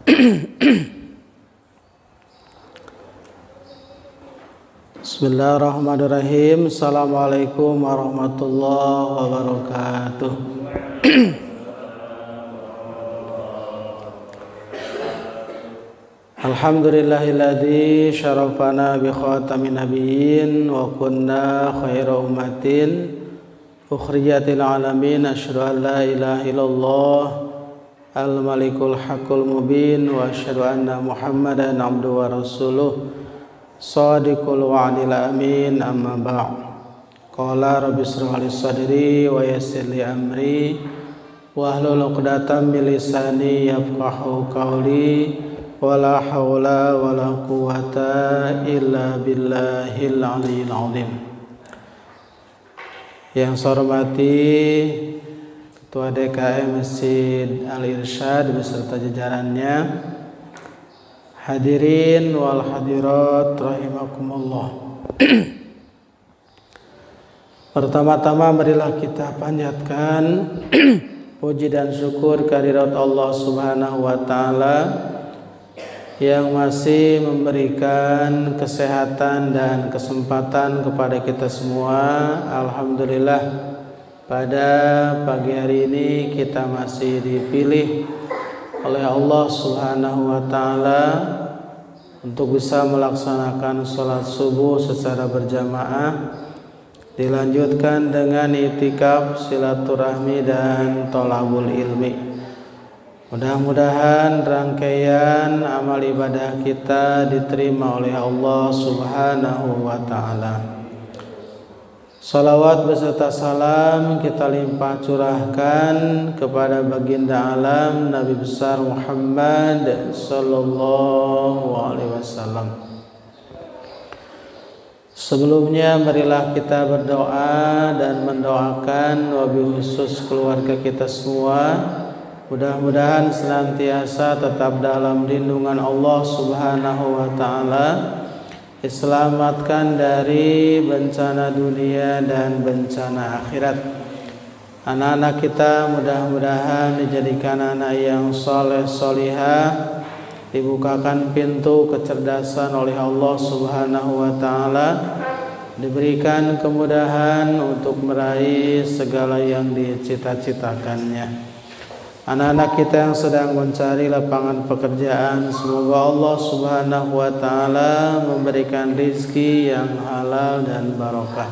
Bismillahirrahmanirrahim. Assalamualaikum warahmatullahi wabarakatuh. Alhamdulillahilladzi syarafana bi khatamin nabiyyin wa kunna khaira ummatin ukhrijatil alamin. Asyhadu an la ilaha illallah al-malikul haqqul mubin wa asyhadu anna muhammadan abduhu wa rasuluh Shadiqul wa'dil amin. Amma ba'd. Qala rabbi ishrah li sadri wa yassir li amri wahlul 'uqdatam min lisani yafqahu qawli wala haula wala quwwata illa billahil aliyyil azim. Yang saya hormati Ketua DKM Masjid Al-Irsyad beserta jajarannya, hadirin wal hadirat rahimakumullah. Pertama-tama marilah kita panjatkan puji dan syukur kehadirat Allah Subhanahu wa taala yang masih memberikan kesehatan dan kesempatan kepada kita semua. Alhamdulillah, pada pagi hari ini kita masih dipilih oleh Allah Subhanahu wa taala untuk bisa melaksanakan sholat subuh secara berjamaah, dilanjutkan dengan i'tikaf, silaturahmi dan thalabul ilmi. Mudah-mudahan rangkaian amal ibadah kita diterima oleh Allah Subhanahu wa taala. Salawat beserta salam kita limpah curahkan kepada baginda alam Nabi besar Muhammad sallallahu alaihi wasallam. Sebelumnya marilah kita berdoa dan mendoakan wabil khusus keluarga kita semua. Mudah-mudahan senantiasa tetap dalam lindungan Allah Subhanahu wa taala, diselamatkan dari bencana dunia dan bencana akhirat. Anak-anak kita mudah-mudahan dijadikan anak yang soleh solihah, dibukakan pintu kecerdasan oleh Allah Subhanahu wa taala, diberikan kemudahan untuk meraih segala yang dicita-citakannya. Anak-anak kita yang sedang mencari lapangan pekerjaan, semoga Allah Subhanahu wa taala memberikan rizki yang halal dan barokah.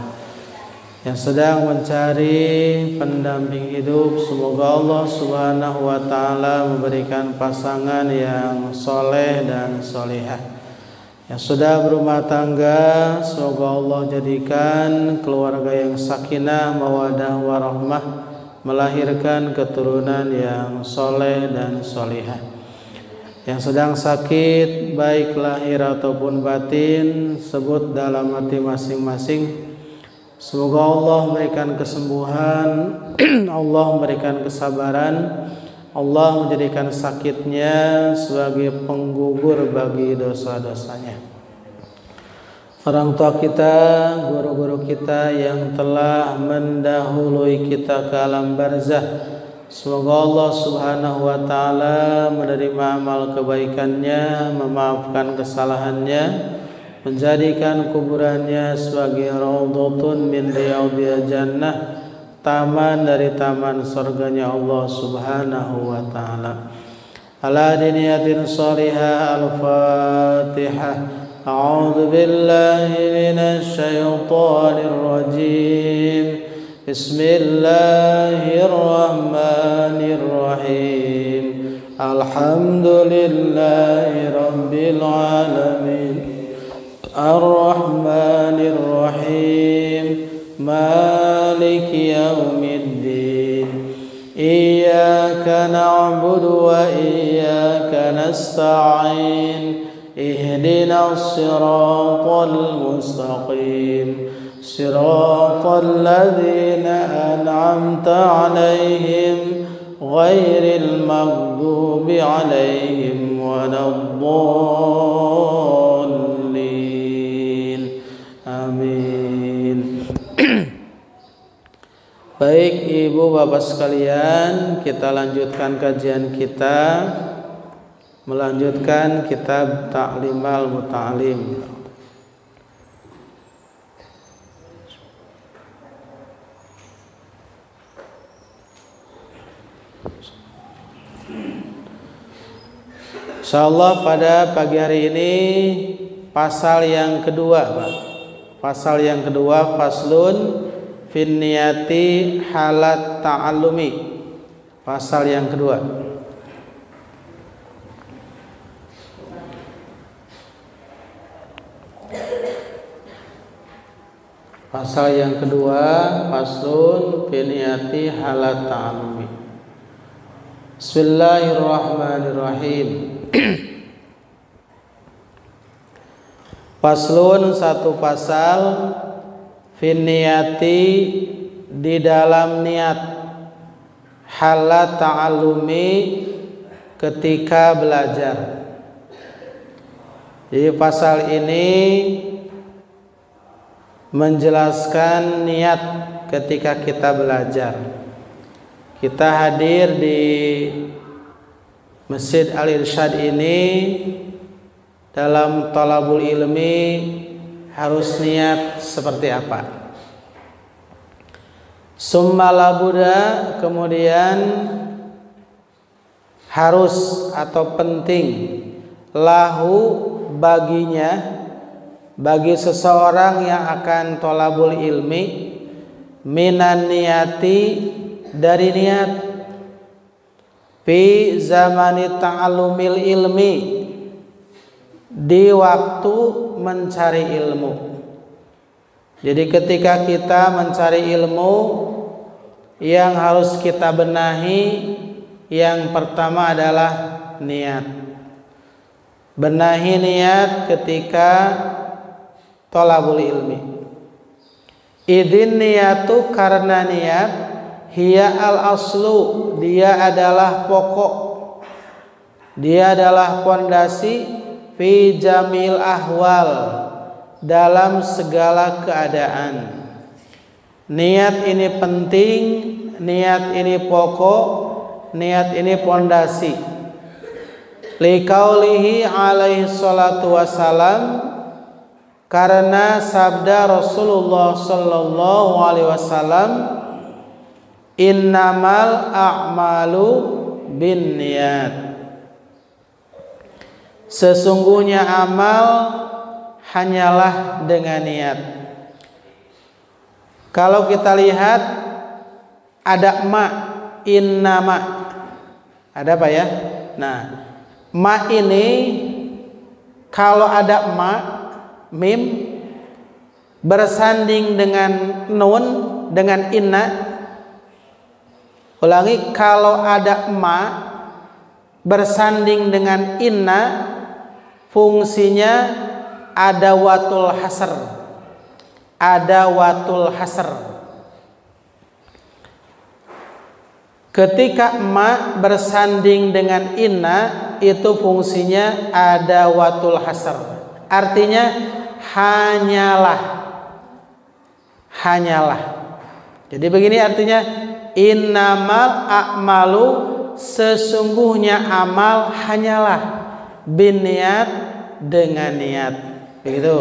Yang sedang mencari pendamping hidup, semoga Allah Subhanahu wa taala memberikan pasangan yang soleh dan solihah. Yang sudah berumah tangga, semoga Allah jadikan keluarga yang sakinah, mawadah, warahmah, melahirkan keturunan yang soleh dan solihah. Yang sedang sakit baik lahir ataupun batin, sebut dalam hati masing-masing, semoga Allah memberikan kesembuhan, Allah memberikan kesabaran, Allah menjadikan sakitnya sebagai penggugur bagi dosa-dosanya. Orang tua kita, guru-guru kita yang telah mendahului kita ke alam barzah, semoga Allah Subhanahu wa taala menerima amal kebaikannya, memaafkan kesalahannya, menjadikan kuburannya sebagai raudhatun min riyadil jannah, taman dari taman surganya Allah Subhanahu wa taala. Ala diniyatin salihah. Al-Fatihah. A'udzu billahi minasy syaithanir rajim. Bismillahirrahmanirrahim. Alhamdulillahi rabbil alamin. Ar-Rahmanir Rahim. Maliki yaumiddin. Iyyaka na'budu wa iyyaka nasta'in. Ihdinas siratal mustaqim. Siratal ladzina an'amta 'alaihim ghairil maghdubi 'alaihim waladdallin. Amin. Baik Ibu Bapak sekalian, kita lanjutkan kajian kita melanjutkan kitab Ta'limal Muta'alim. Insyaallah pada pagi hari ini pasal yang kedua, Pak. Pasal yang kedua, faslun fin niyati halat ta'allumi. Pasal yang kedua. Pasal yang kedua, faslun fin niyati halat ta'allumi. Bismillahirrahmanirrahim. Faslun, satu pasal, fin niyati, di dalam niat, halat ta'allumi, ketika belajar. Jadi pasal ini menjelaskan niat ketika kita belajar. Kita hadir di Masjid Al-Irsyad ini dalam thalabul ilmi harus niat seperti apa? Summa labuda, kemudian harus atau penting, lahu, baginya, bagi seseorang yang akan thalabul ilmi, minan niyati, dari niat, fi zamani ta'allumil ilmi, di waktu mencari ilmu. Jadi ketika kita mencari ilmu, yang harus kita benahi, yang pertama adalah niat. Benahi niat ketika thalabul ilmi. Idin niyatu, karena niat, hiya al aslu, dia adalah pokok, dia adalah pondasi, fi jamil ahwal, dalam segala keadaan. Niat ini penting, niat ini pokok, niat ini pondasi. Liqaulihi alaihi salatu wassalam, karena sabda Rasulullah sallallahu alaihi wasallam, innamal a'malu binniyat, sesungguhnya amal hanyalah dengan niat. Kalau kita lihat ada ma, innama, ada apa ya? Nah, ma ini kalau ada ma, mim, bersanding dengan nun, dengan inna. Ulangi, kalau ada ma bersanding dengan inna, fungsinya ada watul hasr. Ada watul hasr. Ketika ma bersanding dengan inna, itu fungsinya ada watul hasr. Artinya hanyalah. Hanyalah. Jadi begini artinya, innamal a'malu, sesungguhnya amal hanyalah, binniat, dengan niat. Begitu.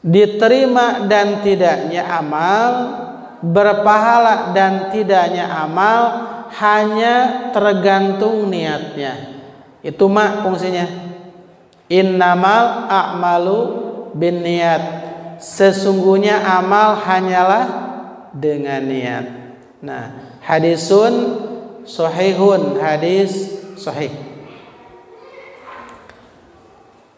Diterima dan tidaknya amal, berpahala dan tidaknya amal, hanya tergantung niatnya. Itu mak fungsinya. Innamal a'malu binniat, sesungguhnya amal hanyalah dengan niat. Nah, hadisun sahihun, hadis sahih.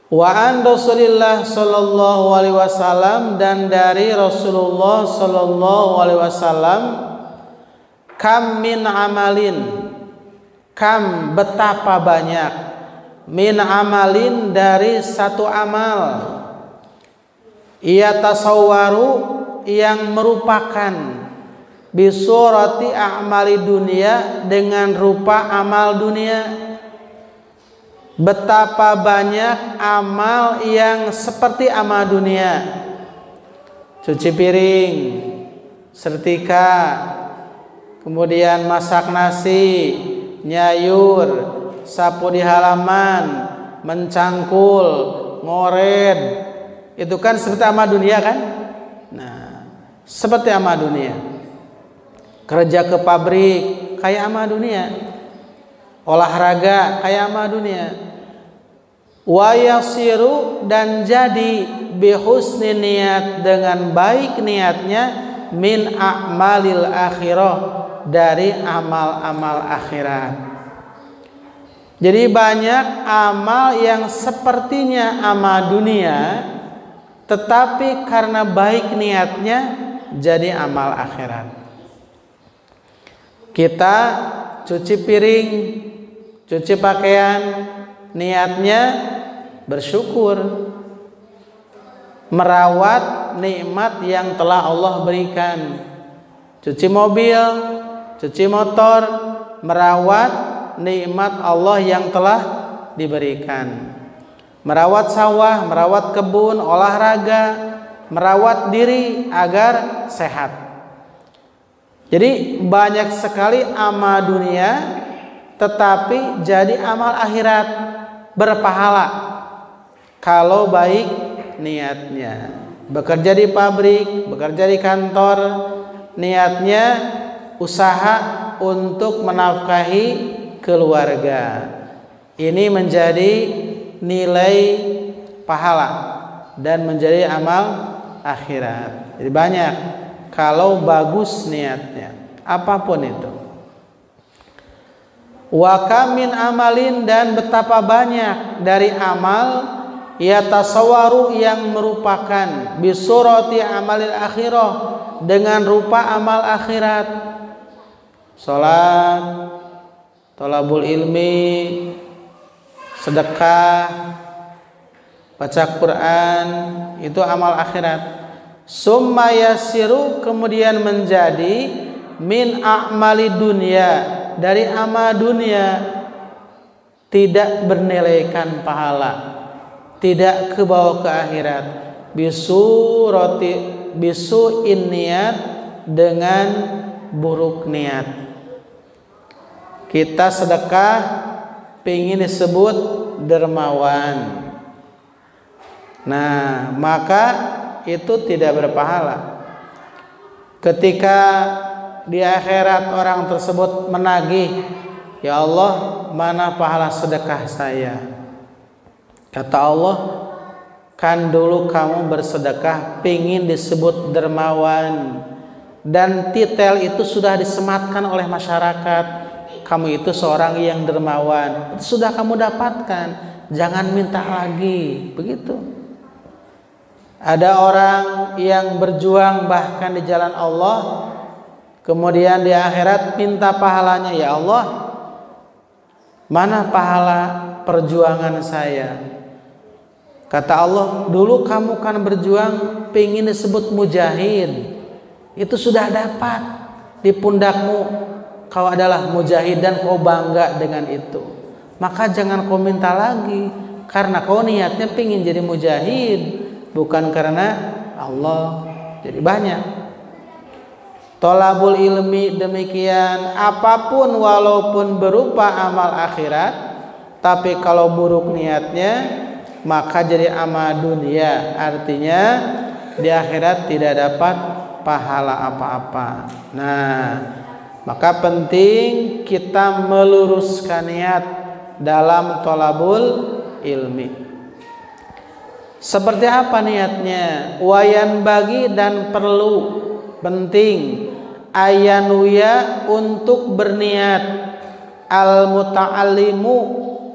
Wa an Rasulillah sallallahu alaihi wasallam, dan dari Rasulullah sallallahu alaihi wasallam, kam min amalin, kam betapa banyak, min amalin dari satu amal, ia tasawwaru yang merupakan, bisurati a'mali dunia, dengan rupa amal dunia. Betapa banyak amal yang seperti amal dunia, cuci piring, setrika, kemudian masak nasi, nyayur, sapu di halaman, mencangkul, ngored, itu kan seperti amal dunia kan? Nah, seperti amal dunia. Kerja ke pabrik kayak amal dunia. Olahraga kayak amal dunia. Wa yasiru, dan jadi bihusni niat, dengan baik niatnya, min a'malil akhirah, dari amal-amal akhirat. Jadi banyak amal yang sepertinya amal dunia, tetapi karena baik niatnya jadi amal akhirat. Kita cuci piring, cuci pakaian, niatnya bersyukur, merawat nikmat yang telah Allah berikan. Cuci mobil, cuci motor, merawat nikmat Allah yang telah diberikan. Merawat sawah, merawat kebun, olahraga, merawat diri agar sehat. Jadi banyak sekali amal dunia tetapi jadi amal akhirat, berpahala kalau baik niatnya. Bekerja di pabrik, bekerja di kantor, niatnya usaha untuk menafkahi keluarga. Ini menjadi nilai pahala dan menjadi amal akhirat. Jadi banyak kalau bagus niatnya, apapun itu. Wa kam min amalin, dan betapa banyak dari amal yatasawwaru, yang merupakan bisurati amalil akhirah, dengan rupa amal akhirat. Salat, thalabul ilmi, sedekah, baca Quran, itu amal akhirat. Summa yasiru, kemudian menjadi min a'mali dunia, dari amal dunia, tidak bernilaikan pahala, tidak kebawa ke akhirat. Bisu'in niat, dengan buruk niat. Kita sedekah pingin disebut dermawan, nah maka itu tidak berpahala. Ketika di akhirat orang tersebut menagih, ya Allah, mana pahala sedekah saya? Kata Allah, kan dulu kamu bersedekah pingin disebut dermawan, dan titel itu sudah disematkan oleh masyarakat. Kamu itu seorang yang dermawan, itu sudah kamu dapatkan, jangan minta lagi. Begitu. Ada orang yang berjuang bahkan di jalan Allah, kemudian di akhirat minta pahalanya, ya Allah, mana pahala perjuangan saya? Kata Allah, dulu kamu kan berjuang pengen disebut mujahid, itu sudah dapat di pundakmu. Kau adalah mujahid dan kau bangga dengan itu. Maka jangan kau minta lagi, karena kau niatnya pengen jadi mujahid, bukan karena Allah. Jadi banyak. Thalabul ilmi demikian, apapun walaupun berupa amal akhirat, tapi kalau buruk niatnya maka jadi amal dunia, artinya di akhirat tidak dapat pahala apa-apa. Nah, maka penting kita meluruskan niat dalam thalabul ilmi. Seperti apa niatnya? Wayan bagi, dan perlu, penting, ayanuya, untuk berniat, al muta'allimu,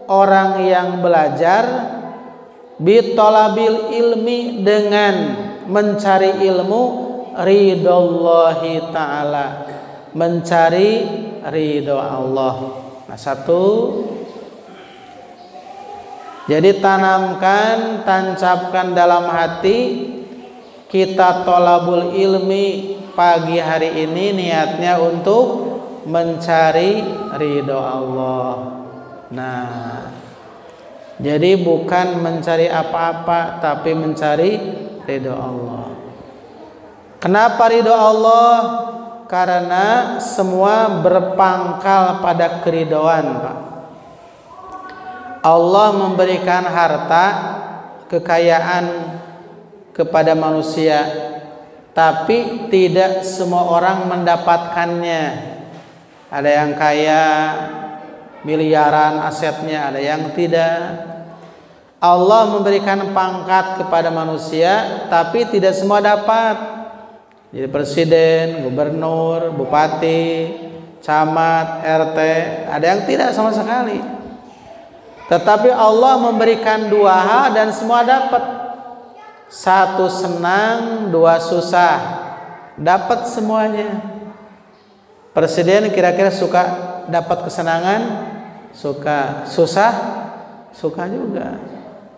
orang yang belajar, bitolabil ilmi, dengan mencari ilmu, ridallahi ta'ala, mencari ridho Allah. Nah, satu, jadi tanamkan, tancapkan dalam hati kita thalabul ilmi pagi hari ini, niatnya untuk mencari ridho Allah. Nah, jadi bukan mencari apa-apa, tapi mencari ridho Allah. Kenapa ridho Allah? Karena semua berpangkal pada keridhoan, Pak. Allah memberikan harta, kekayaan kepada manusia, tapi tidak semua orang mendapatkannya. Ada yang kaya miliaran asetnya, ada yang tidak. Allah memberikan pangkat kepada manusia, tapi tidak semua dapat. Jadi presiden, gubernur, bupati, camat, RT, ada yang tidak sama sekali. Tetapi Allah memberikan dua hal dan semua dapat. Satu senang, dua susah, dapat semuanya. Presiden kira-kira suka dapat kesenangan? Suka. Susah? Suka juga.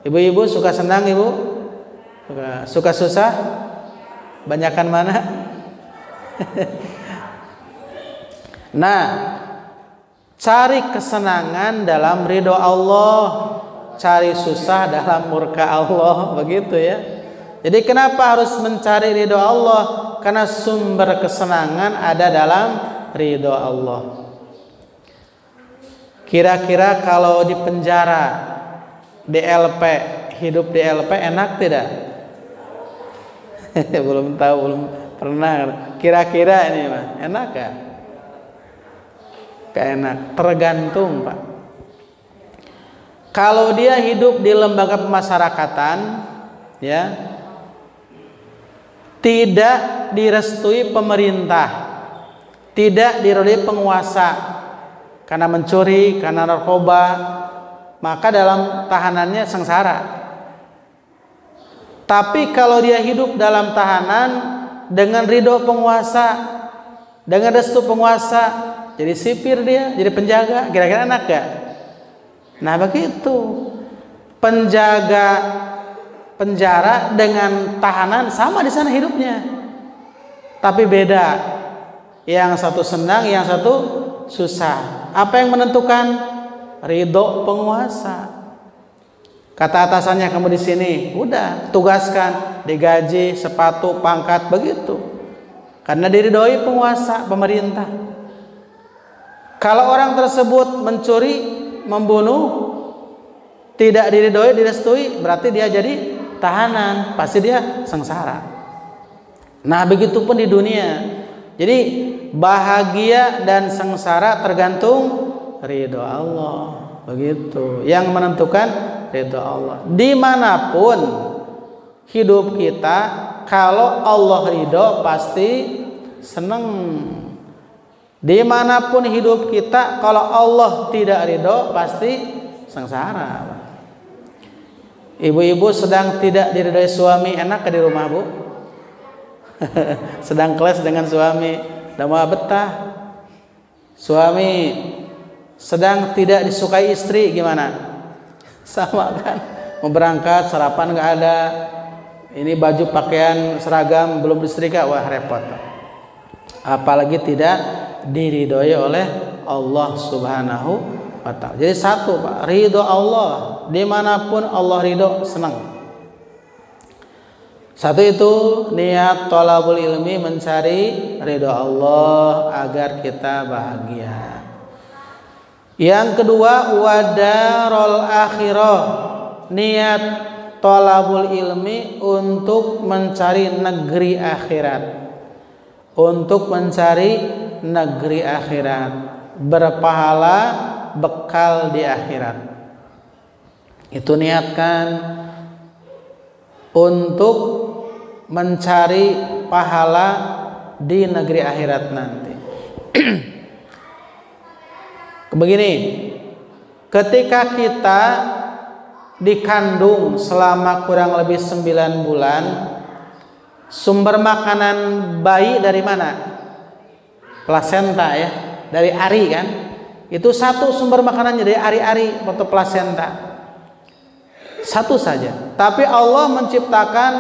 Ibu-ibu suka senang, ibu? Suka susah? Banyakan mana? Nah, cari kesenangan dalam ridho Allah, cari susah dalam murka Allah, begitu ya. Jadi kenapa harus mencari ridho Allah? Karena sumber kesenangan ada dalam ridho Allah. Kira-kira kalau di penjara, DLP, hidup DLP enak tidak? Belum tahu, belum pernah. Kira-kira ini mah enak gak? Gak enak, tergantung Pak. Kalau dia hidup di lembaga pemasyarakatan, ya, tidak direstui pemerintah, tidak diridhoi penguasa, karena mencuri, karena narkoba, maka dalam tahanannya sengsara. Tapi kalau dia hidup dalam tahanan dengan ridho penguasa, dengan restu penguasa, jadi sipir dia, jadi penjaga, kira-kira enak gak? Nah begitu. Penjaga penjara dengan tahanan sama di sana hidupnya. Tapi beda. Yang satu senang, yang satu susah. Apa yang menentukan? Ridho penguasa. Kata atasannya, kamu di sini, udah tugaskan, digaji, sepatu, pangkat, begitu. Karena diridhoi penguasa, pemerintah. Kalau orang tersebut mencuri, membunuh, tidak diridhoi, direstui, berarti dia jadi tahanan, pasti dia sengsara. Nah, begitupun di dunia. Jadi bahagia dan sengsara tergantung ridho Allah. Begitu. Yang menentukan ridho Allah. Dimanapun hidup kita, kalau Allah ridho pasti senang. Dimanapun hidup kita, kalau Allah tidak ridho pasti sengsara. Ibu-ibu sedang tidak diridhoi suami, enak ke di rumah, Bu? Sedang kelas dengan suami, udah mau betah. Suami sedang tidak disukai istri, gimana? Sama kan? Mau berangkat, sarapan nggak ada. Ini baju pakaian seragam belum disetrika, wah repot. Apalagi tidak diridhoi oleh Allah Subhanahu wa ta'ala. Jadi satu Pak, ridho Allah. Dimanapun Allah ridho, senang. Satu itu niat thalabul ilmi, mencari ridho Allah agar kita bahagia. Yang kedua, wadarul akhirah, niat thalabul ilmi untuk mencari negeri akhirat. Untuk mencari negeri akhirat, berpahala, bekal di akhirat. Itu niatkan untuk mencari pahala di negeri akhirat nanti. Begini, ketika kita dikandung selama kurang lebih 9 bulan, sumber makanan bayi dari mana? Plasenta ya, dari ari kan? Itu satu sumber makanannya dari ari-ari atau plasenta. Satu saja. Tapi Allah menciptakan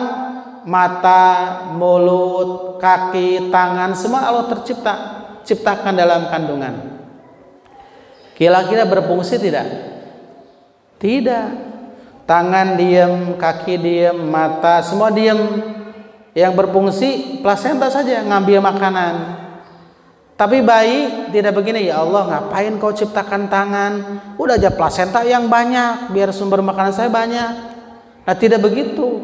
mata, mulut, kaki, tangan, semua Allah ciptakan dalam kandungan. Kira-kira berfungsi tidak? Tidak. Tangan diam, kaki diam, mata semua diam. Yang berfungsi plasenta saja, ngambil makanan. Tapi bayi tidak begini, ya Allah ngapain kau ciptakan tangan, udah aja plasenta yang banyak biar sumber makanan saya banyak. Nah tidak begitu,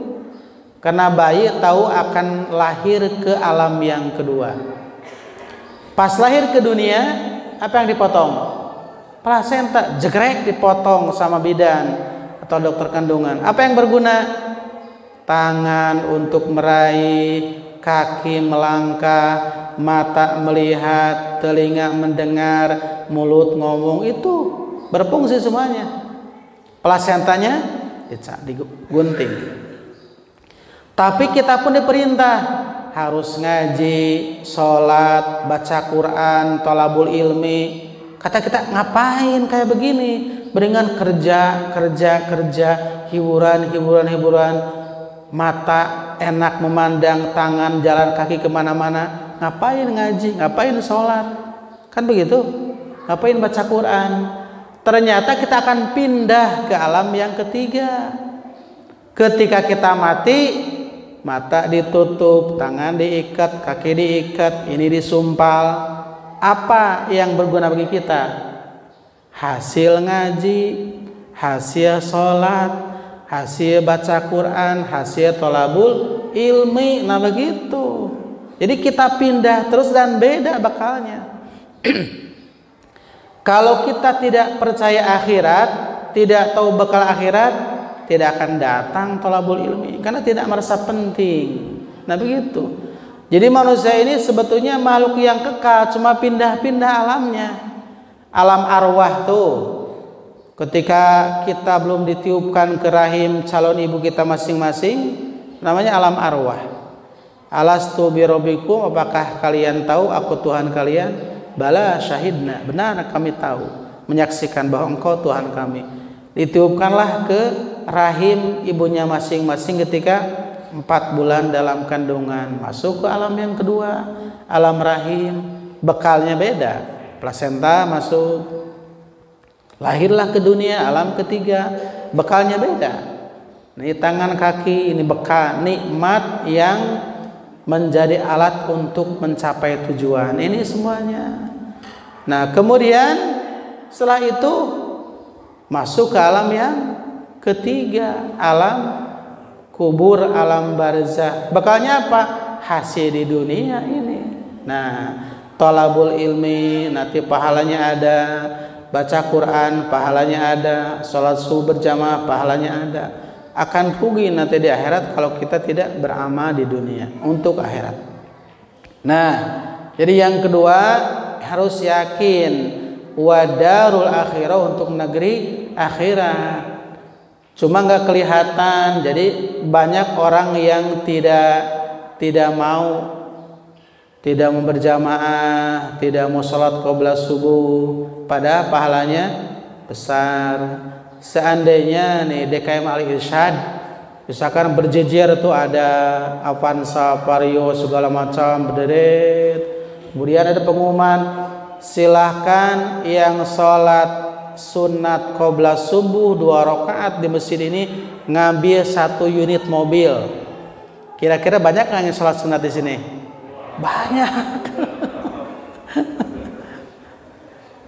karena bayi tahu akan lahir ke alam yang kedua. Pas lahir ke dunia, apa yang dipotong? Plasenta, jegrek dipotong sama bidan atau dokter kandungan. Apa yang berguna? Tangan untuk meraih, kaki melangkah, mata melihat, telinga mendengar, mulut ngomong, itu berfungsi semuanya. Plasentanya digunting. Tapi kita pun diperintah harus ngaji, sholat, baca Quran, thalabul ilmi. Kata kita ngapain kayak begini? Beringan kerja, hiburan, mata enak memandang, tangan jalan kaki kemana-mana. Ngapain ngaji, ngapain sholat, kan begitu? Ngapain baca Quran? Ternyata kita akan pindah ke alam yang ketiga. Ketika kita mati, mata ditutup, tangan diikat, kaki diikat, ini disumpal. Apa yang berguna bagi kita? Hasil ngaji, hasil sholat, hasil baca Quran, hasil thalabul ilmi. Nah begitu. Jadi kita pindah terus dan beda bakalnya. Kalau kita tidak percaya akhirat, tidak tahu bakal akhirat, tidak akan datang thalabul ilmi karena tidak merasa penting. Nah begitu. Jadi manusia ini sebetulnya makhluk yang kekal, cuma pindah-pindah alamnya. Alam arwah tuh, ketika kita belum ditiupkan ke rahim calon ibu kita masing-masing, namanya alam arwah. Alastu birabbikum, apakah kalian tahu aku Tuhan kalian? Bala syahidna, benar kami tahu, menyaksikan bahwa engkau Tuhan kami. Ditiupkanlah ke rahim ibunya masing-masing ketika 4 bulan dalam kandungan, masuk ke alam yang kedua, alam rahim. Bekalnya beda, plasenta masuk, lahirlah ke dunia, alam ketiga, bekalnya beda. Ini tangan kaki, ini bekal, nikmat yang menjadi alat untuk mencapai tujuan. Ini semuanya. Nah kemudian setelah itu masuk ke alam yang ketiga, alam kubur, alam barzah. Bekalnya apa? Hasil di dunia ini. Nah, thalabul ilmi nanti pahalanya ada, baca Quran pahalanya ada, sholat subuh berjamaah pahalanya ada. Akan rugi nanti di akhirat kalau kita tidak beramal di dunia untuk akhirat. Nah, jadi yang kedua harus yakin wadarul akhirah, untuk negeri akhirat. Cuma nggak kelihatan, jadi banyak orang yang tidak mau berjamaah, tidak mau sholat qabla subuh, padahal pahalanya besar. Seandainya nih DKM Al Irsyad, misalkan berjejer tuh ada Avanza, Vario segala macam berderet, kemudian ada pengumuman silahkan yang sholat sunat qabla subuh 2 rakaat di masjid ini ngambil 1 unit mobil. Kira-kira banyak nggak yang sholat sunat di sini? Banyak.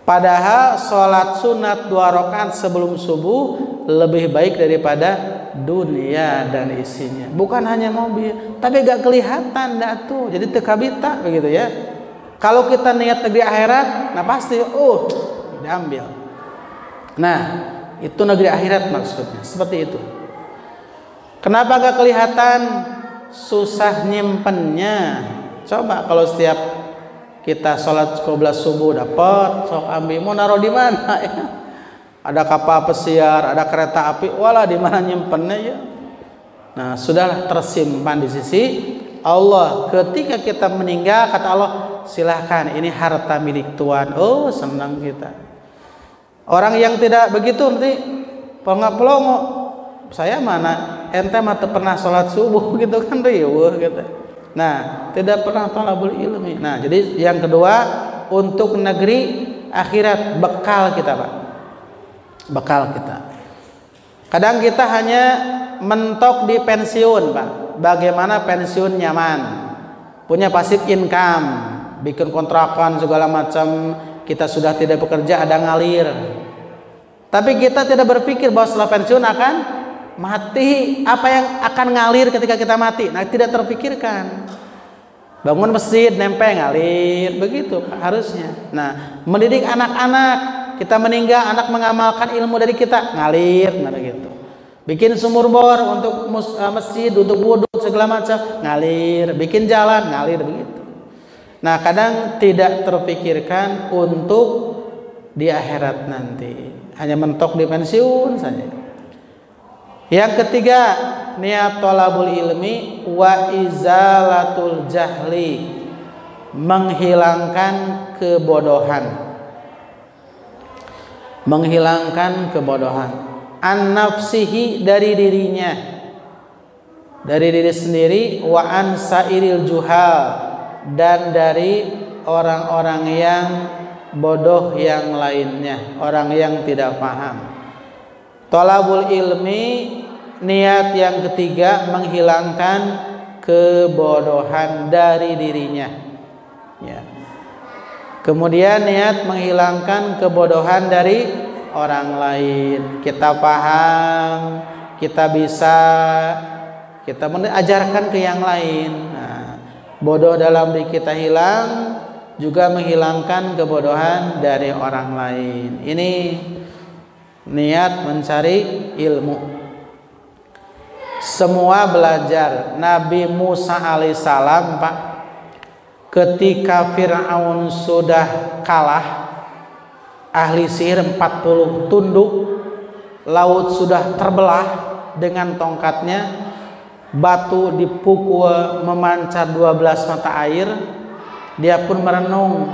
Padahal sholat sunat 2 rakaat sebelum subuh lebih baik daripada dunia dan isinya. Bukan hanya mobil, tapi gak kelihatan dah tuh. Jadi tekabita begitu ya. Kalau kita niat negeri akhirat, nah pasti diambil. Nah, itu negeri akhirat maksudnya, seperti itu. Kenapa gak kelihatan? Susah nyimpennya. Coba kalau setiap kita sholat qabla subuh dapat, sok ambil, mau naruh di mana ya? Ada kapal pesiar, ada kereta api, walah di mana nyimpennya ya? Nah, sudahlah tersimpan di sisi Allah. Ketika kita meninggal, kata Allah, silahkan ini harta milik Tuhan. Oh, senang kita. Orang yang tidak begitu nanti pelongo, saya mana ente mah pernah sholat subuh gitu kan riuh gitu. Nah, tidak pernah thalabul ilmi. Nah, jadi yang kedua untuk negeri akhirat, bekal kita Pak, bekal kita. Kadang kita hanya mentok di pensiun Pak. Bagaimana pensiun nyaman, punya passive income. bikin kontrakan segala macam, kita sudah tidak bekerja, ada ngalir. Tapi kita tidak berpikir bahwa setelah pensiun akan mati. Apa yang akan ngalir ketika kita mati? Nah, tidak terpikirkan. Bangun masjid, nempel, ngalir, begitu harusnya. Nah, mendidik anak-anak, kita meninggal, anak mengamalkan ilmu dari kita, ngalir, nah begitu. Bikin sumur bor untuk masjid, untuk wudhu segala macam, ngalir. Bikin jalan, ngalir, begitu. Nah, kadang tidak terpikirkan untuk di akhirat nanti, hanya mentok di pensiun saja. Yang ketiga, niat thalabul ilmi wa izalatul jahli, menghilangkan kebodohan. Menghilangkan kebodohan. An nafsihi, dari dirinya, dari diri sendiri, wa an sairil juhal, dan dari orang-orang yang bodoh yang lainnya, orang yang tidak paham. Thalabul ilmi, niat yang ketiga, menghilangkan kebodohan dari dirinya, ya. Kemudian niat menghilangkan kebodohan dari orang lain. Kita paham, kita bisa, kita mengajarkan ke yang lain. Nah, bodoh dalam diri kita hilang, juga menghilangkan kebodohan dari orang lain. Ini niat mencari ilmu. Semua belajar. Nabi Musa alaihissalam, Pak, ketika Fir'aun sudah kalah, ahli sihir 40 tunduk, laut sudah terbelah dengan tongkatnya, batu dipukul memancar 12 mata air, dia pun merenung,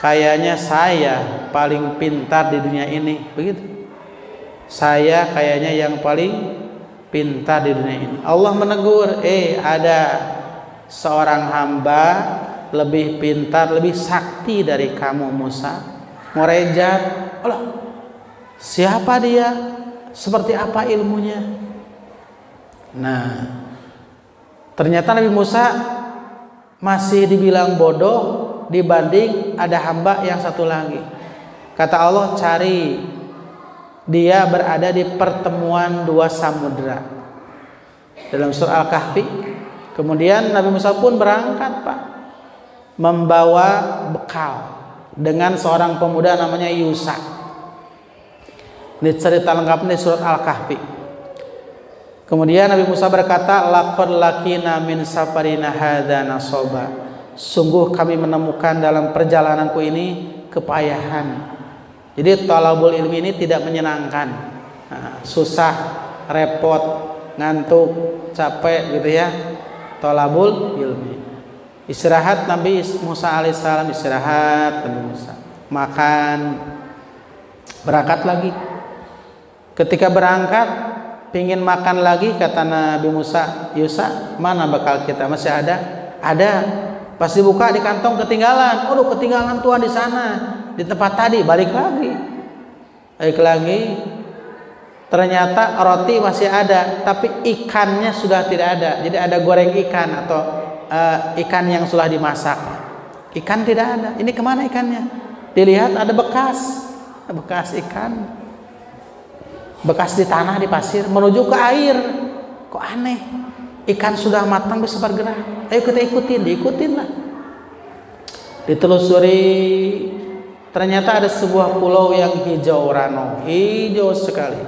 kayaknya saya paling pintar di dunia ini, begitu. Saya kayaknya yang paling pintar di dunia ini. Allah menegur, ada seorang hamba lebih pintar, lebih sakti dari kamu Musa. Merejat, Allah, siapa dia? Seperti apa ilmunya? Nah, ternyata Nabi Musa masih dibilang bodoh dibanding ada hamba yang satu lagi. Kata Allah, cari, dia berada di pertemuan dua samudera, dalam surah Al-Kahfi. Kemudian Nabi Musa pun berangkat, Pak, membawa bekal dengan seorang pemuda namanya Yusa. Ini cerita lengkapnya di surat Al-Kahfi. Kemudian Nabi Musa berkata, laqad lakina min safarina hadza nasaba, sungguh kami menemukan dalam perjalananku ini kepayahan. Jadi thalabul ilmi ini tidak menyenangkan. Susah, repot, ngantuk, capek gitu ya. Thalabul ilmi. Istirahat Nabi Musa alaihissalam, istirahat Nabi Musa, makan, berangkat lagi. Ketika berangkat pingin makan lagi, kata Nabi Musa, Yusa, mana bekal kita? Masih ada? Ada. Pas dibuka di kantong ketinggalan. Aduh, ketinggalan Tuhan di sana, di tempat tadi. Balik lagi. Ternyata roti masih ada, tapi ikannya sudah tidak ada. Jadi ada goreng ikan atau ikan yang sudah dimasak. Ikan tidak ada. Ini kemana ikannya? Dilihat ada bekas ikan, bekas di tanah, di pasir, menuju ke air. Kok aneh? Ikan sudah matang bisa bergerak. Ayo kita diikutin lah. Ditelusuri, ternyata ada sebuah pulau yang hijau rano, hijau sekali.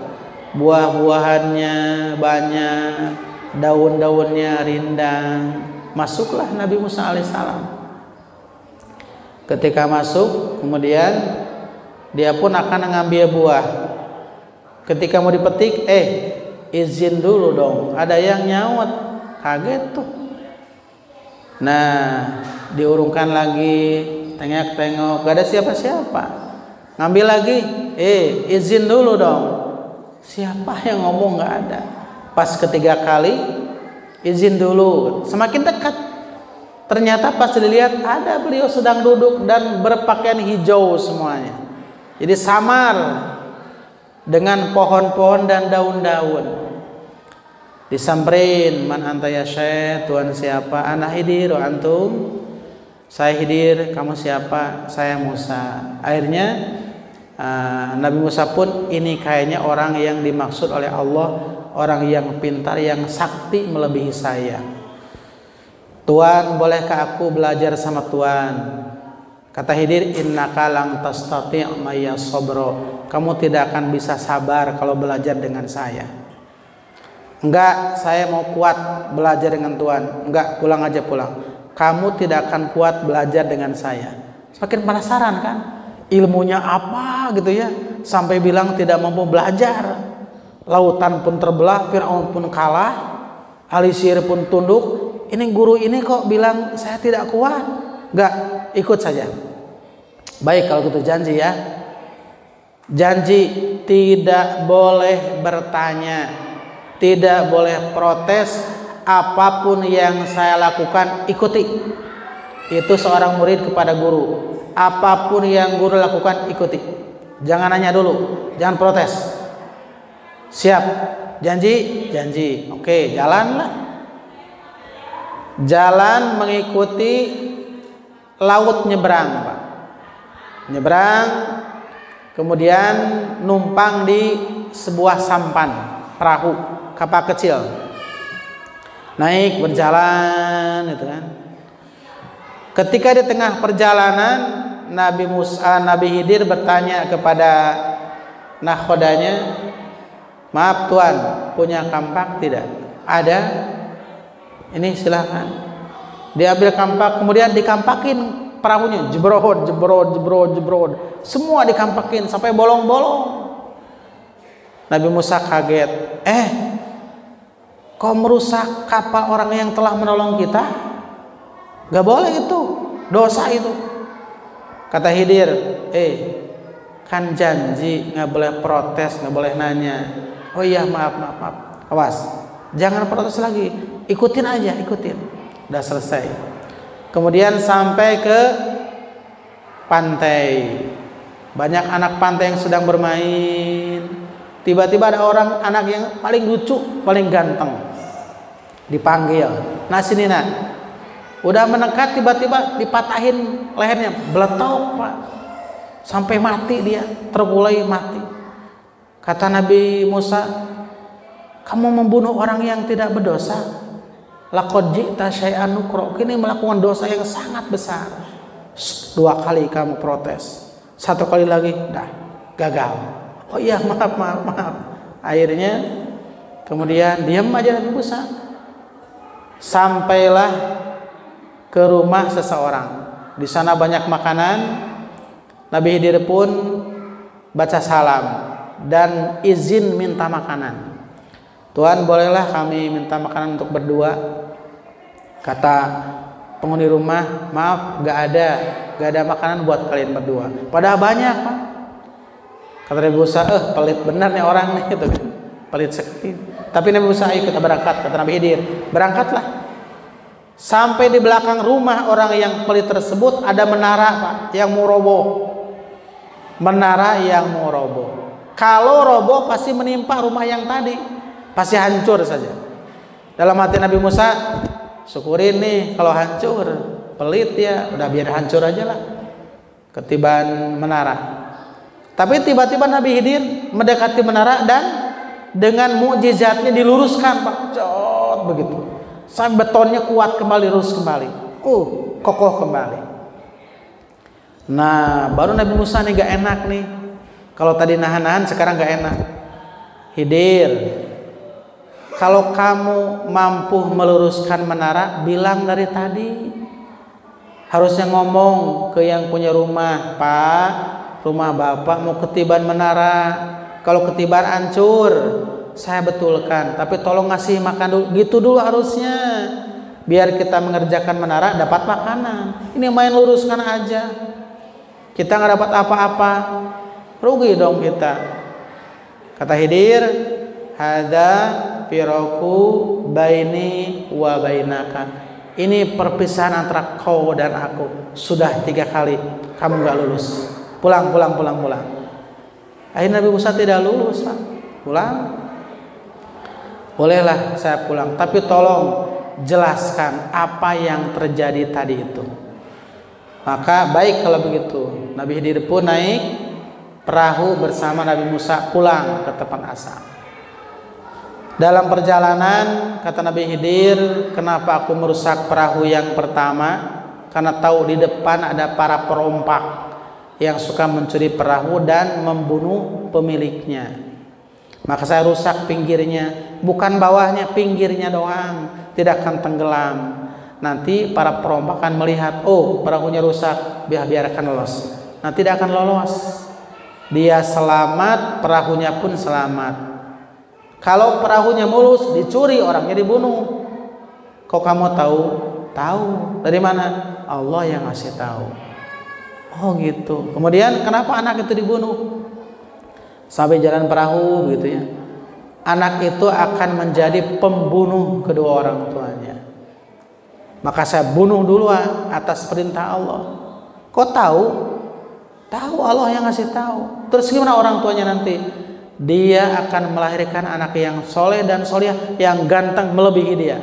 Buah-buahannya banyak, daun-daunnya rindang. Masuklah Nabi Musa alaihissalam. Ketika masuk, kemudian dia pun akan mengambil buah. Ketika mau dipetik, izin dulu dong. Ada yang nyawat, kaget tuh. Nah, diurungkan lagi, tengok-tengok, gak ada siapa-siapa. Ngambil lagi, izin dulu dong. Siapa yang ngomong? Gak ada. Pas ketiga kali, izin dulu, semakin dekat. Ternyata pas dilihat ada beliau sedang duduk dan berpakaian hijau semuanya. Jadi samar dengan pohon-pohon dan daun-daun. Disamperin, man anta ya syekh, Tuhan siapa? Ana hidir antum. Saya Khidir, kamu siapa? Saya Musa. Akhirnya Nabi Musa pun, ini kayaknya orang yang dimaksud oleh Allah, orang yang pintar, yang sakti melebihi saya. Tuan, bolehkah aku belajar sama Tuan? Kata Khidir, innaka lang tastati' maya sabra. Kamu tidak akan bisa sabar kalau belajar dengan saya. Enggak, saya mau kuat belajar dengan Tuan. Enggak, pulang aja pulang. Kamu tidak akan kuat belajar dengan saya. Semakin penasaran kan? Ilmunya apa gitu ya? Sampai bilang tidak mampu belajar. Lautan pun terbelah, Fir'aun pun kalah, ahli sihir pun tunduk. Ini guru ini kok bilang saya tidak kuat? Enggak, ikut saja. Baik, kalau gitu janji ya. Janji tidak boleh bertanya, tidak boleh protes. Apapun yang saya lakukan ikuti. Itu seorang murid kepada guru. Apapun yang guru lakukan ikuti. Jangan nanya dulu, jangan protes. Siap? Janji? Janji. Oke, jalanlah. Jalan mengikuti laut nyebrang, Pak. Nyebrang, kemudian numpang di sebuah sampan, perahu, kapal kecil. Naik berjalan itu kan. Ketika di tengah perjalanan, Nabi Khidir bertanya kepada nahkodanya, maaf Tuan, punya kampak tidak? Ada. Ini silahkan. Diambil kampak, kemudian dikampakin perahunya, jebrod, jebrod, jebrod, jebrod. Semua dikampakin sampai bolong-bolong. Nabi Musa kaget. Kau merusak kapal orang yang telah menolong kita? Gak boleh itu, dosa itu. Kata Khidir, kan janji, gak boleh protes, gak boleh nanya. Oh iya, maaf. Awas, jangan protes lagi, ikutin aja, ikutin. Udah selesai. Kemudian sampai ke pantai. Banyak anak pantai yang sedang bermain. Tiba-tiba ada anak yang paling lucu, paling ganteng. Dipanggil, nah sini nak. Udah mendekat, tiba-tiba dipatahin lehernya, beletok Pak, sampai mati dia, terkulai mati. Kata Nabi Musa, kamu membunuh orang yang tidak berdosa. Laqad ji'ta syai'an nukra. Kini melakukan dosa yang sangat besar. 2 kali kamu protes, 1 kali lagi, dah gagal. Oh iya, maaf. Akhirnya kemudian diam aja Nabi Musa. Sampailah ke rumah seseorang. Di sana banyak makanan. Nabi Khidir pun baca salam dan izin minta makanan. Tuan, bolehlah kami minta makanan untuk berdua? Kata penghuni rumah, maaf, gak ada makanan buat kalian berdua. Padahal banyak Pak. Kata Nabi Musa, pelit benar nih orang nih gitu kan. Pelit sekali. Tapi Nabi Musa ikut berangkat. Kata Nabi Khidir, berangkatlah. Sampai di belakang rumah orang yang pelit tersebut ada menara Pak, yang mau roboh. Menara yang mau roboh. Kalau roboh pasti menimpa rumah yang tadi, pasti hancur saja. Dalam hati Nabi Musa, syukurin nih kalau hancur. Pelit ya, udah biar hancur aja lah. Ketiban menara. Tapi tiba-tiba Nabi Khidir mendekati menara dan dengan mukjizatnya diluruskan Pak, jod begitu. Sampai betonnya kuat kembali, lurus kembali. Kokoh kembali. Nah, baru Nabi Musa nih gak enak nih. Kalau tadi nahan-nahan, sekarang gak enak. Khidir, kalau kamu mampu meluruskan menara, bilang dari tadi. Harusnya ngomong ke yang punya rumah, Pak, rumah Bapak mau ketiban menara. Kalau ketiban hancur, saya betulkan, tapi tolong ngasih makan dulu. Gitu dulu harusnya, biar kita mengerjakan menara dapat makanan. Ini main luruskan aja, kita nggak dapat apa-apa, rugi dong kita. Kata Khidir, hadza firaku baini wa bainaka. Ini perpisahan antara kau dan aku. Sudah 3 kali kamu nggak lulus. Pulang. Akhirnya Nabi Musa tidak lulus Pak. Pulang. Bolehlah saya pulang, tapi tolong jelaskan apa yang terjadi tadi itu. Maka baik kalau begitu. Nabi Khidir pun naik perahu bersama Nabi Musa pulang ke tempat asal. Dalam perjalanan kata Nabi Khidir, kenapa aku merusak perahu yang pertama? Karena tahu di depan ada para perompak yang suka mencuri perahu dan membunuh pemiliknya. Maka saya rusak pinggirnya, bukan bawahnya, pinggirnya doang, tidak akan tenggelam. Nanti para perompak akan melihat, oh perahunya rusak, biarkan lolos. Nanti tidak akan lolos. Dia selamat, perahunya pun selamat. Kalau perahunya mulus, dicuri, orangnya dibunuh. Kok kamu tahu? Tahu. Dari mana? Allah yang ngasih tahu. Oh gitu. Kemudian kenapa anak itu dibunuh? Sampai jalan perahu gitu ya. Anak itu akan menjadi pembunuh kedua orang tuanya. Maka saya bunuh duluan atas perintah Allah. Kok tahu? Tahu, Allah yang ngasih tahu. Terus gimana orang tuanya nanti? Dia akan melahirkan anak yang soleh dan solehah yang ganteng melebihi dia.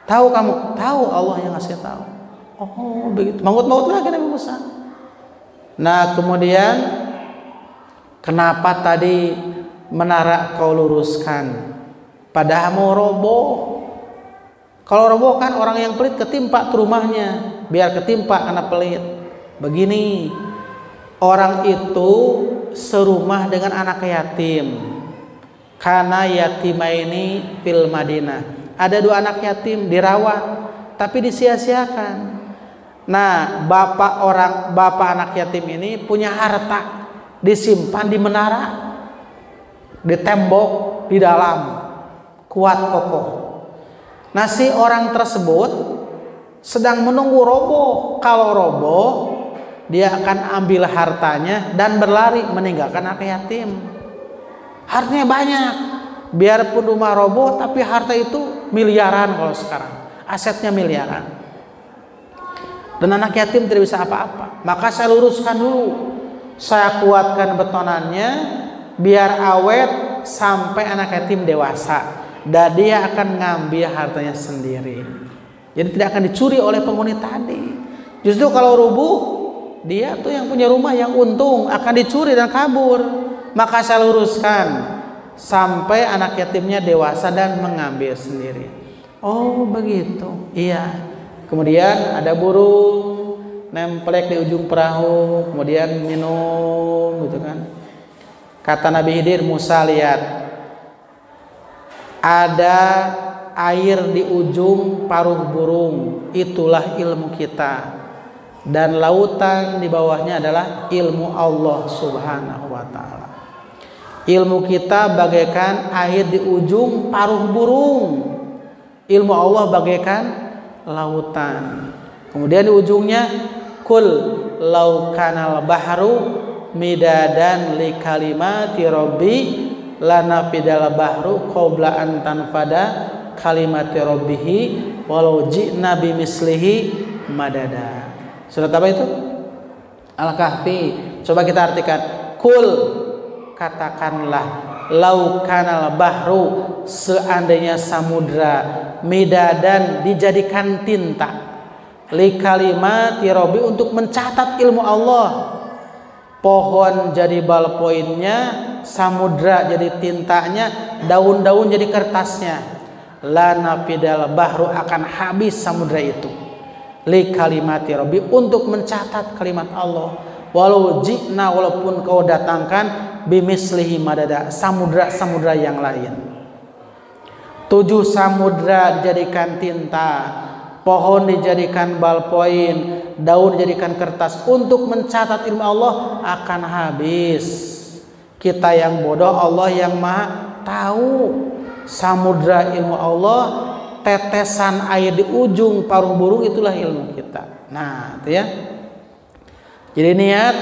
Tahu kamu? Tahu, Allah yang ngasih tahu. Oh begitu. Mangut-mangut lagi Nabi Musa. Nah kemudian kenapa tadi menara kau luruskan? Padahal mau roboh. Kalau roboh kan orang yang pelit ketimpa ke rumahnya, biar ketimpa karena pelit. Begini, orang itu serumah dengan anak yatim. Karena yatima ini fil Madinah. Ada 2 anak yatim dirawat, tapi disia-siakan. Nah, bapak anak yatim ini punya harta disimpan di menara, di tembok, di dalam, kuat kokoh. Nah si orang tersebut sedang menunggu roboh. Kalau roboh, dia akan ambil hartanya dan berlari meninggalkan anak yatim. Hartanya banyak. Biarpun rumah roboh, tapi harta itu miliaran kalau sekarang. Asetnya miliaran. Dan anak yatim tidak bisa apa-apa. Maka saya luruskan dulu. Saya kuatkan betonannya biar awet sampai anak yatim dewasa. Dan dia akan ngambil hartanya sendiri. Jadi tidak akan dicuri oleh penghuni tadi. Justru kalau rubuh, dia tuh yang punya rumah yang untung akan dicuri dan kabur. Maka saya luruskan sampai anak yatimnya dewasa dan mengambil sendiri. Oh begitu. Iya. Kemudian ada burung nemplek di ujung perahu, kemudian minum gitu kan. Kata Nabi Khidir, Musa lihat. Ada air di ujung paruh burung, itulah ilmu kita. Dan lautan di bawahnya adalah ilmu Allah Subhanahu wa ta'ala. Ilmu kita bagaikan air di ujung paruh burung. Ilmu Allah bagaikan lautan. Kemudian di ujungnya kul lau kanal bahru midadan li kalimati rabbi lanafidal bahru qabla an tanfada kalimati rabbihi walau ji'na bimislihi madada. Surat apa itu? Al-Kahfi. Coba kita artikan. Kul, katakanlah, lau kanal bahru, seandainya samudra midadan dijadikan tinta li kalimati rabbi, untuk mencatat ilmu Allah. Pohon jadi ballpointnya, samudra jadi tintanya, daun-daun jadi kertasnya. Lana fidal bahru, akan habis samudra itu. Li kalimati rabbi, untuk mencatat kalimat Allah. Walau jikna, walaupun kau datangkan bimislihi madada, samudra-samudra yang lain. 7 samudra dijadikan tinta, pohon dijadikan ballpoint, daun dijadikan kertas untuk mencatat ilmu Allah, akan habis. Kita yang bodoh, Allah yang maha tahu. Samudra ilmu Allah, tetesan air di ujung paruh burung, itulah ilmu kita. Nah itu ya. Jadi niat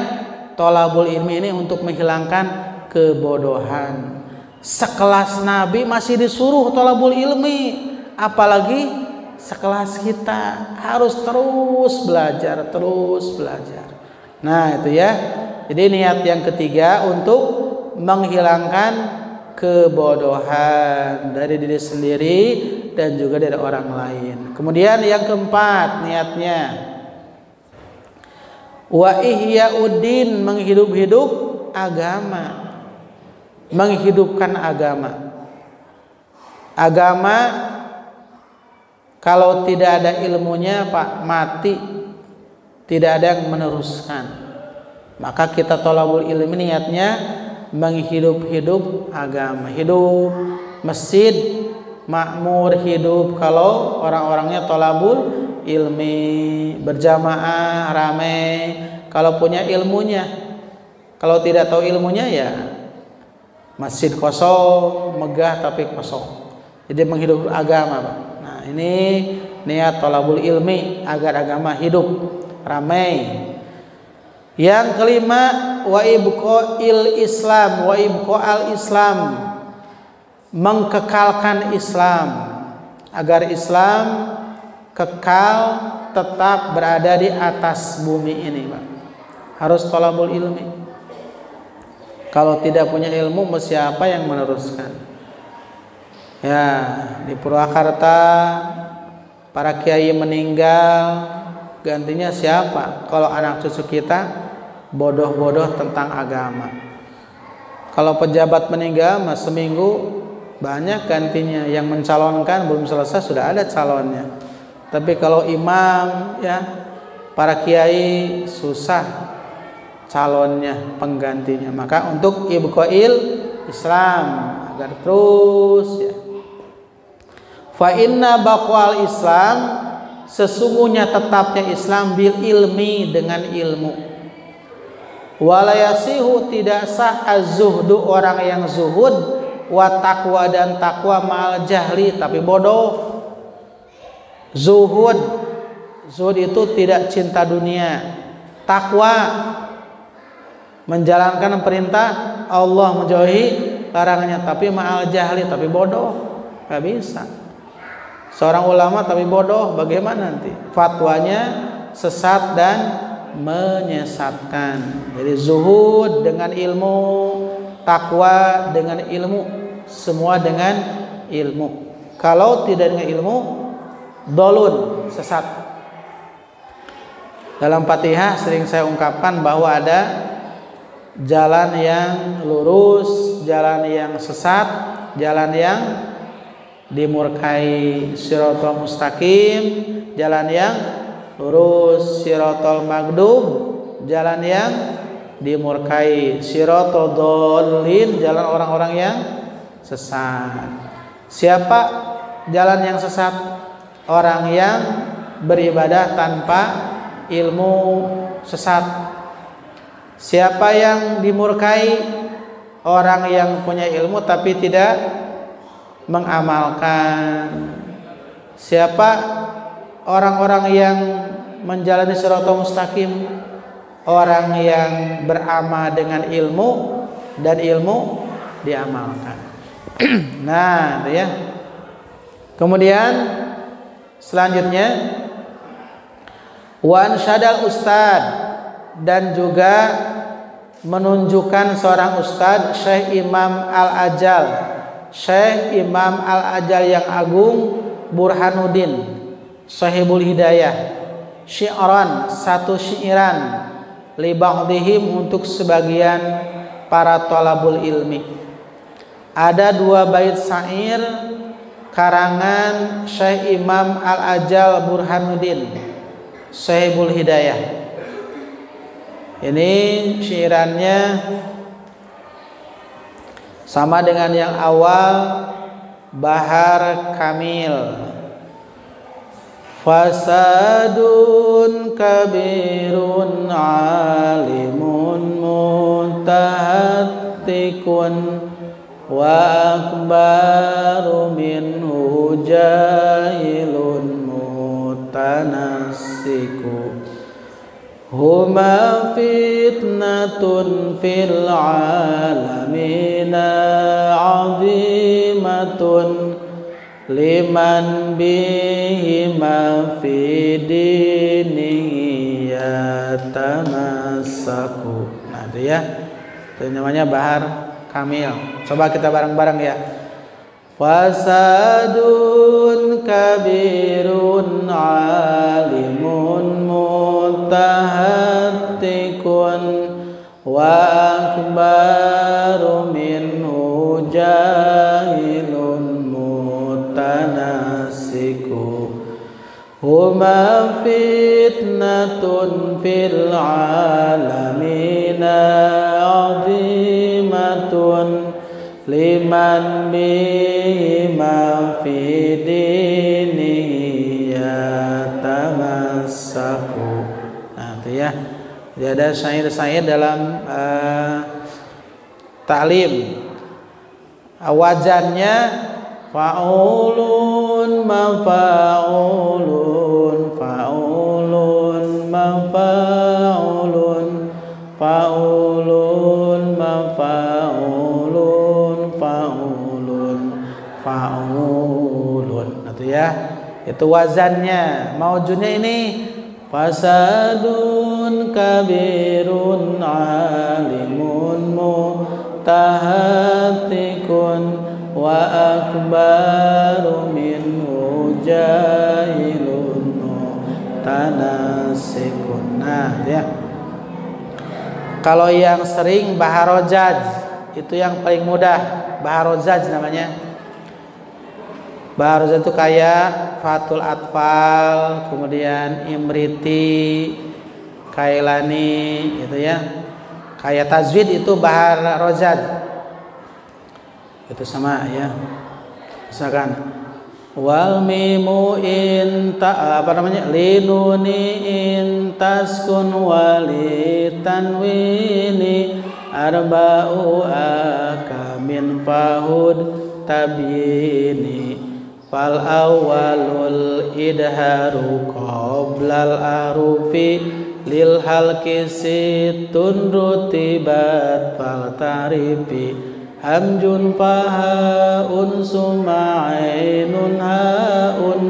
tolabul ilmi ini untuk menghilangkan kebodohan. Sekelas Nabi masih disuruh tolabul ilmi, apalagi sekelas kita harus terus belajar. Nah itu ya. Jadi niat yang ketiga untuk menghilangkan kebodohan dari diri sendiri dan juga dari orang lain. Kemudian yang keempat niatnya Wa ihya'uddin, menghidup agama, menghidupkan agama. Agama kalau tidak ada ilmunya Pak, mati, tidak ada yang meneruskan. Maka kita thalabul ilmi niatnya menghidup agama, hidup masjid makmur, hidup kalau orang-orangnya thalabul ilmi, berjamaah ramai kalau punya ilmunya. Kalau tidak tahu ilmunya ya masjid kosong, megah tapi kosong. Jadi menghidup agama Pak. Nah ini niat thalabul ilmi agar agama hidup ramai. Yang kelima, wa ibqa'il Islam, wa ibqa'al Islam, mengkekalkan Islam agar Islam kekal tetap berada di atas bumi ini Pak. Harus thalabul ilmi. Kalau tidak punya ilmu siapa yang meneruskan? Ya, di Purwakarta para kiai meninggal, gantinya siapa? Kalau anak cucu kita bodoh-bodoh tentang agama. Kalau pejabat meninggal seminggu banyak gantinya, yang mencalonkan belum selesai sudah ada calonnya. Tapi kalau imam ya para kiai susah calonnya, penggantinya. Maka untuk ibqa'il Islam agar terus ya. Fa inna baqwal Islam, sesungguhnya tetapnya Islam bil ilmi, dengan ilmu. Walayasihu, tidak sah az-zuhdu, orang yang zuhud, wa taqwa, dan takwa, ma'al jahli, tapi bodoh. Zuhud itu tidak cinta dunia. Takwa menjalankan perintah Allah, menjauhi larangannya, tapi ma'al jahli, tapi bodoh. Gak bisa. Seorang ulama tapi bodoh, bagaimana nanti? Fatwanya sesat dan menyesatkan. Jadi zuhud dengan ilmu, takwa dengan ilmu, semua dengan ilmu. Kalau tidak dengan ilmu, dolun, sesat. Dalam Fatihah sering saya ungkapkan bahwa ada jalan yang lurus, jalan yang sesat, jalan yang dimurkai, siratal mustaqim, jalan yang lurus, siratal maghdub, jalan yang dimurkai, siratal dhalin, jalan orang-orang yang sesat. Siapa jalan yang sesat? Orang yang beribadah tanpa ilmu, sesat. Siapa yang dimurkai? Orang yang punya ilmu tapi tidak mengamalkan. Siapa orang-orang yang menjalani siratal mustaqim? Orang yang beramal dengan ilmu dan ilmu diamalkan. Nah, itu ya. Kemudian selanjutnya wan syadal ustad, dan juga menunjukkan seorang ustad, Syekh Imam Al-Ajal, Syekh Imam Al-Ajal yang agung, Burhanuddin Sahibul Hidayah, syi'ran, satu syairan, li ba'dihim, untuk sebagian para thalabul ilmi. Ada 2 bait syair karangan Syekh Imam Al-Ajal Burhanuddin Sahibul Hidayah. Ini syairannya sama dengan yang awal, Bahar Kamil. Fasadun kabirun alimun mutahattikun wa akbaru minhu jahilun mutanassiku. Huma fitnatun fil alamina azimatun liman bihima fi dinihi yatamassaku. Nah itu ya, itu namanya Bahar Kamil. Coba kita bareng-bareng ya. Fasadun kabirun alimun mutahattikun wa akbaru minhu jahilun mutanasiku huma fitnatun fil alamina azimatun liman bima fi dinihi yatamassaku. Nah itu ya, jadi ada syair-syair dalam ta'lim. Wajannya fa'ulun mafa'ulun fa'ulun mafa'ulun fa'ulun mafa'ulun fa'ulun fa'ulun. Itu ya, itu wazannya. Maujunnya ini fasadun kabirun alimun mutahatikun wa akbaru minhu jahilun mutanasikun. Nah ya, kalau yang sering baharojaj itu yang paling mudah. Baharojaj namanya. Baharojaj itu kayak Fathul Atfal, kemudian Imriti, Kailani, gitu ya. Kayak tajwid itu baharojaj. Itu sama ya. Misalkan wal mimu in ta linuni in taskun wali tanwini arba'u akamin fahud tabini fal awwalul idharu qoblal arufi lil halki situn rutibat fal tarifi hamjun fahaun summa ainun haun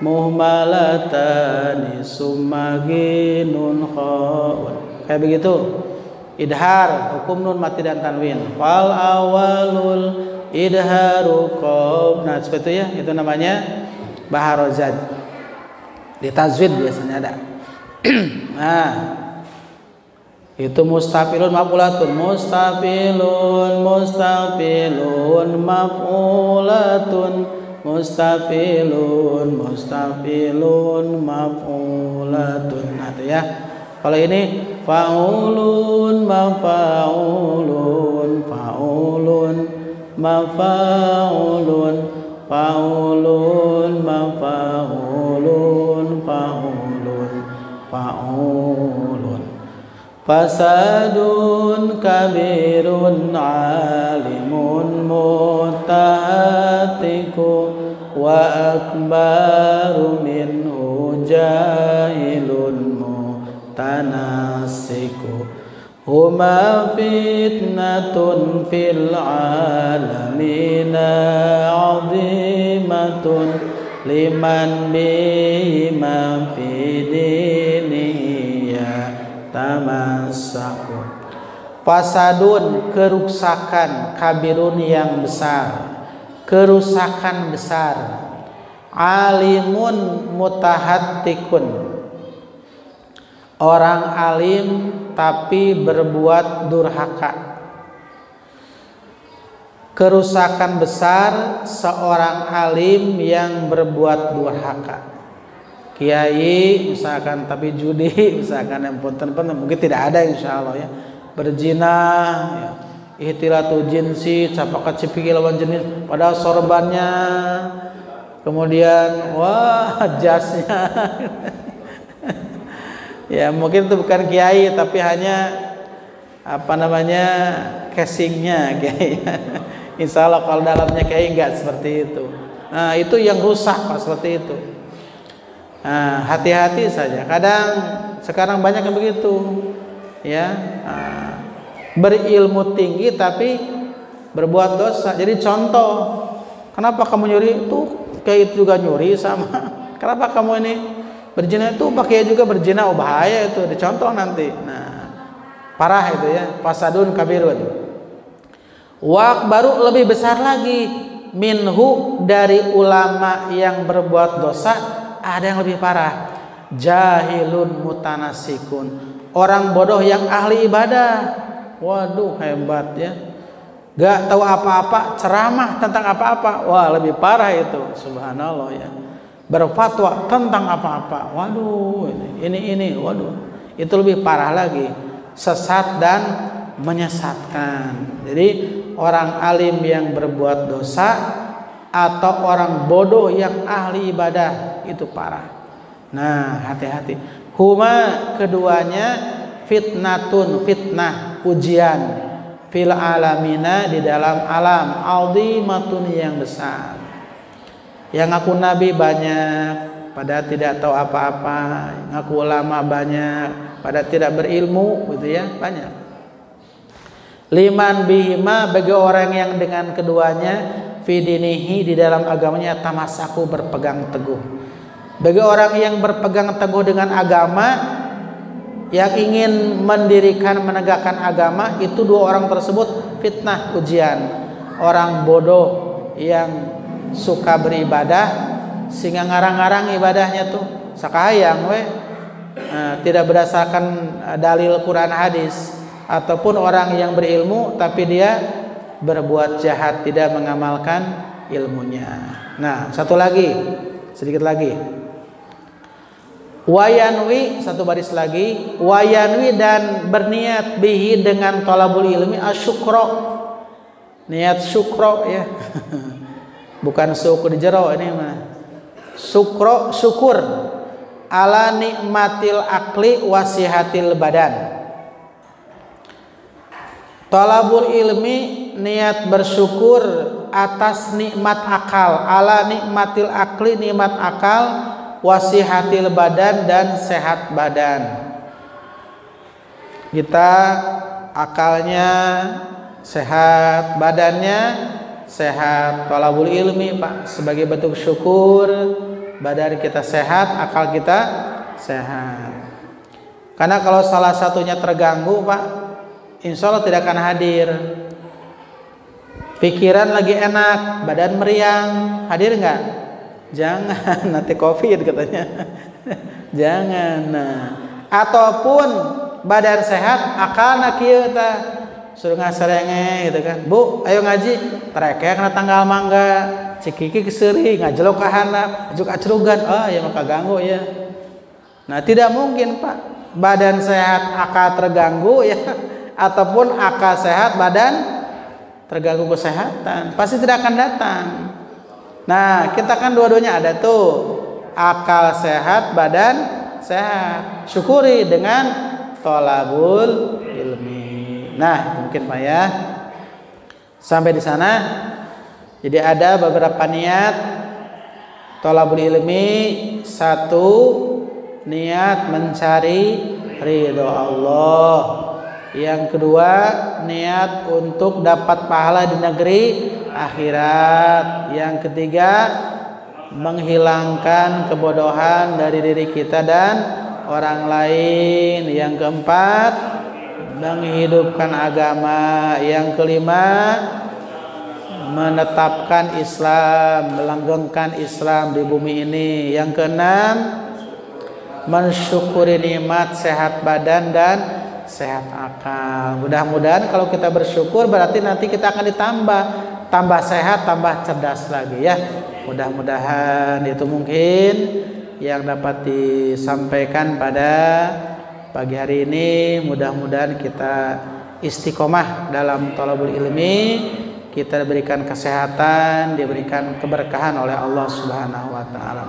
muhmalatani summa ginun khaun. Kayak begitu. Idhar, hukum nun mati dan tanwin. Fal awalul idharu qob. Nah seperti itu ya, itu namanya baharojad. Di tajwid biasanya ada. Nah itu mustafilun maf'ulatun, mustafilun mustafilun maf'ulatun, mustafilun mustafilun maf'ulatun. Nah itu ya. Kalau ini fa'ulun mafa'ulun fa'ulun mafa'ulun fa'ulun mafa'ulun fa'ulun fa'ulun fasadun kabirun alimun mutahatiku wa akbaru minhu jahilun mutanasiku huma fitnatun fil alamina azimatun liman bima fi dinihi tamassaku. Fasadun kerusakan, kabirun yang besar, kerusakan besar. Alimun mutahattikun, orang alim tapi berbuat durhaka. Kerusakan besar seorang alim yang berbuat durhaka. Kiai misalkan tapi judi, misalkan yang punten-punten mungkin tidak ada insya Allah ya, berzina ya, ihtilatu jinsi, capakat cipiki lawan jenis, padahal sorbannya, kemudian wah jasnya ya mungkin itu bukan kiai tapi hanya apa namanya casingnya kiai. Insya Allah kalau dalamnya kiai enggak seperti itu. Nah itu yang rusak Pak, seperti itu. Nah, hati-hati saja. Kadang sekarang banyak yang begitu, ya. Berilmu tinggi tapi berbuat dosa. Jadi contoh, kenapa kamu nyuri? Tuh kayak itu juga nyuri sama. Kenapa kamu ini berzina? Itu pakai juga berzina, oh bahaya itu. Dicontoh nanti. Nah, parah itu ya. Fasadun kabirun. Wak baru lebih besar lagi minhu dari ulama yang berbuat dosa. Ada yang lebih parah, jahilun mutanasikun, orang bodoh yang ahli ibadah. Waduh, hebat ya. Gak tahu apa-apa, ceramah tentang apa-apa. Wah, lebih parah itu. Subhanallah ya. Berfatwa tentang apa-apa. Waduh, ini. Waduh, itu lebih parah lagi. Sesat dan menyesatkan. Jadi orang alim yang berbuat dosa atau orang bodoh yang ahli ibadah itu parah. Nah, hati-hati. Huma keduanya fitnatun, fitnah, ujian fil alamina di dalam alam, azimatun yang besar. Yang ngaku nabi banyak pada tidak tahu apa-apa, ngaku ulama banyak pada tidak berilmu gitu ya, banyak. Liman bihima bagi orang yang dengan keduanya fidinihi di dalam agamanya tamasaku berpegang teguh. Bagi orang yang berpegang teguh dengan agama, yang ingin mendirikan menegakkan agama, itu dua orang tersebut fitnah, ujian. Orang bodoh yang suka beribadah sehingga ngarang-ngarang ibadahnya tuh sakayang we, tidak berdasarkan dalil Quran hadis, ataupun orang yang berilmu tapi dia berbuat jahat, tidak mengamalkan ilmunya. Nah, satu lagi, sedikit lagi. Wayanwi, satu baris lagi, wayanwi dan berniat bihi dengan thalabul ilmi asyukro, niat syukro ya. Bukan syukur jero ini mah. Syukro, syukur ala nikmatil akli wasihatil badan. Thalabul ilmi niat bersyukur atas nikmat akal, ala nikmatil akli nikmat akal, wasihatil badan dan sehat badan. Kita akalnya sehat, badannya sehat. Thalabul ilmi Pak sebagai bentuk syukur, badan kita sehat, akal kita sehat. Karena kalau salah satunya terganggu Pak, insya Allah tidak akan hadir. Pikiran lagi enak, badan meriang, hadir nggak? Jangan, nanti COVID katanya. Jangan. Nah, ataupun badan sehat, akal nak kieu tah suruh ngasarenge gitu kan. Bu, ayo ngaji, tereke kena tanggal mangga, cikiki keseuri, ngajelok ka handap, ajuk acrugan. Ya maka ganggu ya. Nah, tidak mungkin Pak. Badan sehat, akal terganggu ya, ataupun akal sehat, badan terganggu kesehatan, pasti tidak akan datang. Nah, kita kan dua-duanya ada tuh, akal sehat, badan sehat. Syukuri dengan thalabul ilmi. Nah, mungkin Pak ya. Sampai di sana. Jadi ada beberapa niat thalabul ilmi. Satu, niat mencari ridho Allah. Yang kedua, niat untuk dapat pahala di negeri akhirat. Yang ketiga, menghilangkan kebodohan dari diri kita dan orang lain. Yang keempat, menghidupkan agama. Yang kelima, menetapkan Islam, melanggengkan Islam di bumi ini. Yang keenam, mensyukuri nikmat sehat badan dan sehat akal. Mudah-mudahan kalau kita bersyukur berarti nanti kita akan tambah sehat, tambah cerdas lagi ya. Mudah-mudahan itu mungkin yang dapat disampaikan pada pagi hari ini. Mudah-mudahan kita istiqomah dalam thalabul ilmi, kita diberikan kesehatan, diberikan keberkahan oleh Allah Subhanahu wa taala.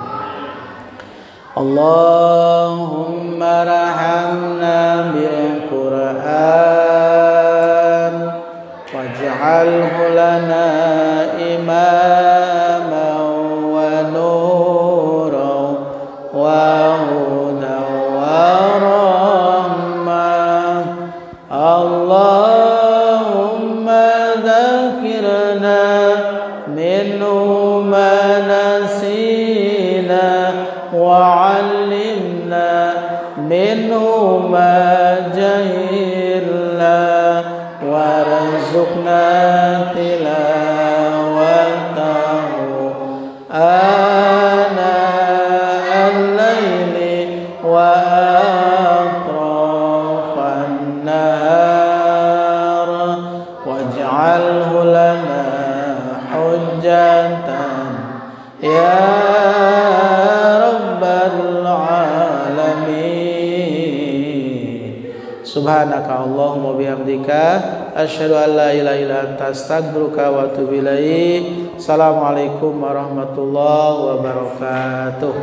Allahumma rahamna bil Qur'an waj'alhu lana imaman wa nuran wa hudan wa rahmah. Allahumma dzakirna minhu ma nasina وعلمنا منه ما جهلنا وارزقنا تلاوته آناء الليل وأطراف waj'alhu lana hujjatan ya rabbal alamin. Subhanaka Allahumma bihamdika asyhadu an la ilaha illa anta astaghfiruka wa atubu ilaik. Assalamualaikum warahmatullahi wabarakatuh.